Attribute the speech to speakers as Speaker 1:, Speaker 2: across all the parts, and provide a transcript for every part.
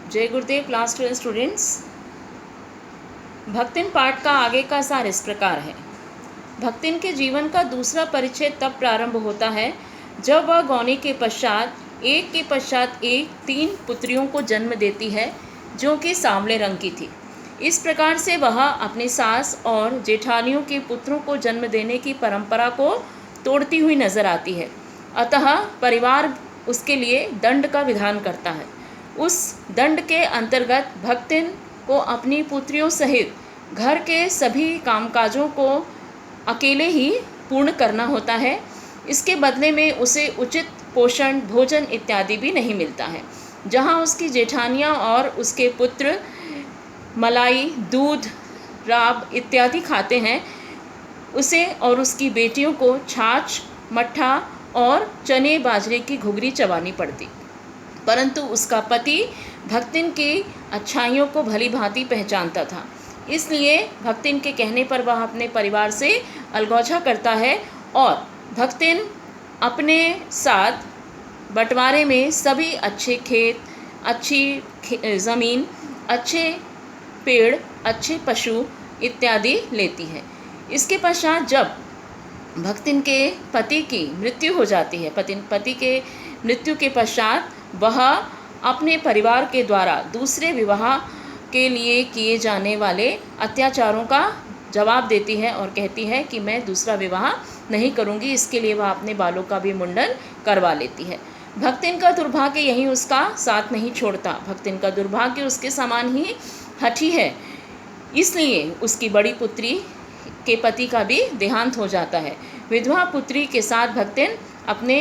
Speaker 1: जय गुरुदेव। Class 12 students, भक्तिन पाठ का आगे का सार इस प्रकार है। भक्तिन के जीवन का दूसरा परिच्छेद तब प्रारंभ होता है जब वह गौनी के पश्चात एक 3 पुत्रियों को जन्म देती है जो कि सांवले रंग की थी। इस प्रकार से वह अपनी सास और जेठानियों के पुत्रों को जन्म देने की परंपरा को तोड़ती हुई नजर आती है। अतः परिवार उसके लिए दंड का विधान करता है। उस दंड के अंतर्गत भक्तिन को अपनी पुत्रियों सहित घर के सभी कामकाजों को अकेले ही पूर्ण करना होता है। इसके बदले में उसे उचित पोषण, भोजन इत्यादि भी नहीं मिलता है। जहाँ उसकी जेठानियाँ और उसके पुत्र मलाई, दूध, राब इत्यादि खाते हैं, उसे और उसकी बेटियों को छाछ, मट्ठा और चने बाजरे की घुघरी चबानी पड़ती। परंतु उसका पति भक्तिन की अच्छाइयों को भली भांति पहचानता था, इसलिए भक्तिन के कहने पर वह अपने परिवार से अलगौछा करता है और भक्तिन अपने साथ बंटवारे में सभी अच्छे खेत, अच्छी ज़मीन, अच्छे पेड़, अच्छे पशु इत्यादि लेती है। इसके पश्चात जब भक्तिन के पति की मृत्यु हो जाती है, पति के मृत्यु के पश्चात वह अपने परिवार के द्वारा दूसरे विवाह के लिए किए जाने वाले अत्याचारों का जवाब देती है और कहती है कि मैं दूसरा विवाह नहीं करूंगी। इसके लिए वह अपने बालों का भी मुंडन करवा लेती है। भक्तिन का दुर्भाग्य यहीं उसका साथ नहीं छोड़ता। भक्तिन का दुर्भाग्य उसके समान ही हठी है, इसलिए उसकी बड़ी पुत्री के पति का भी देहांत हो जाता है। विधवा पुत्री के साथ भक्तिन अपने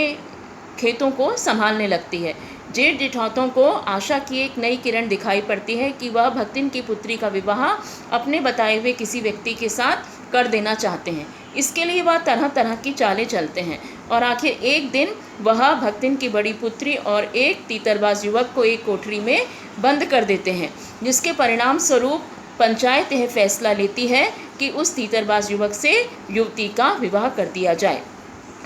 Speaker 1: खेतों को संभालने लगती है। जेठ जेठौतों को आशा की एक नई किरण दिखाई पड़ती है कि वह भक्तिन की पुत्री का विवाह अपने बताए हुए किसी व्यक्ति के साथ कर देना चाहते हैं। इसके लिए वह तरह तरह की चालें चलते हैं और आखिर एक दिन वह भक्तिन की बड़ी पुत्री और एक तीतरबाज युवक को एक कोठरी में बंद कर देते हैं, जिसके परिणाम स्वरूप पंचायत यह फैसला लेती है कि उस तीतरबाज युवक से युवती का विवाह कर दिया जाए।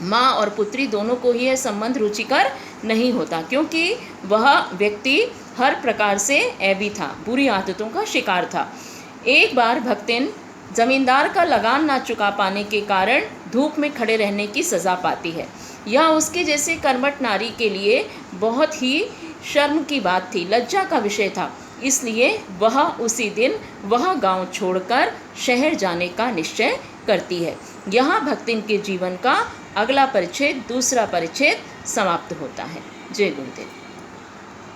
Speaker 1: माँ और पुत्री दोनों को ही यह संबंध रुचिकर नहीं होता, क्योंकि वह व्यक्ति हर प्रकार से ऐबी था, बुरी आदतों का शिकार था। एक बार भक्तिन जमींदार का लगान ना चुका पाने के कारण धूप में खड़े रहने की सज़ा पाती है। यह उसके जैसे कर्मठ नारी के लिए बहुत ही शर्म की बात थी, लज्जा का विषय था। इसलिए वह उसी दिन वह गांव छोड़कर शहर जाने का निश्चय करती है। यहाँ भक्तिन के जीवन का अगला परिच्छेद, दूसरा परिच्छेद समाप्त होता है। जय गुरुदेव।